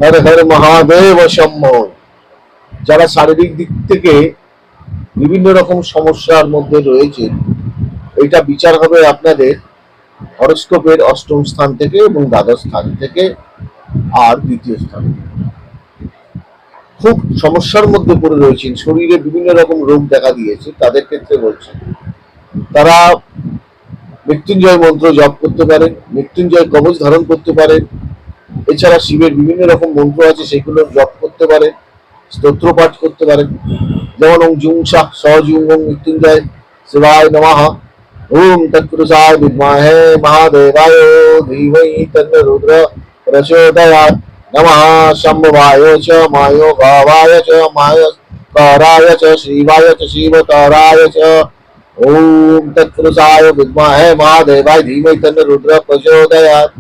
হর হর মহাদেব শম্ভো। যারা শারীরিক দিক থেকে বিভিন্ন রকম সমস্যার মধ্যে রয়েছে, এটা বিচার হবে আপনাদের হরস্কোপের অষ্টম স্থান থেকে এবং দ্বাদশ স্থান থেকে আর দ্বিতীয় স্থান। খুব সমস্যার মধ্যে পড়ে রয়েছেন, শরীরে বিভিন্ন রকম রোগ দেখা দিয়েছে, তাদের ক্ষেত্রে বলছে তারা মৃত্যুঞ্জয় মন্ত্র জপ করতে পারেন, মৃত্যুঞ্জয় কবচ ধারণ করতে পারেন। এছাড়া শিবের বিভিন্ন রকম মন্ত্র আছে, সেগুলো জপ করতে পারেন, স্তোত্র পাঠ করতে পারেন। যেমন ওং জুং শাহ সজুং ওং মৃত্যুঞ্জয় শিবায় নমঃ, ওম তৎপুরুষায় বিদ্মহে মহাদেবায় ধীমহি তন্ন রুদ্র প্রচোদয়াৎ, নমঃ শম্ভবায় চ মায়োভাবায় চ মায়করায় চ শিবায় চ শিবতরায় চ, ওম তৎপুরুষায় বিদ্মহে মহাদেবায় ধীমহি তন্ন রুদ্র প্রচোদয়াৎ।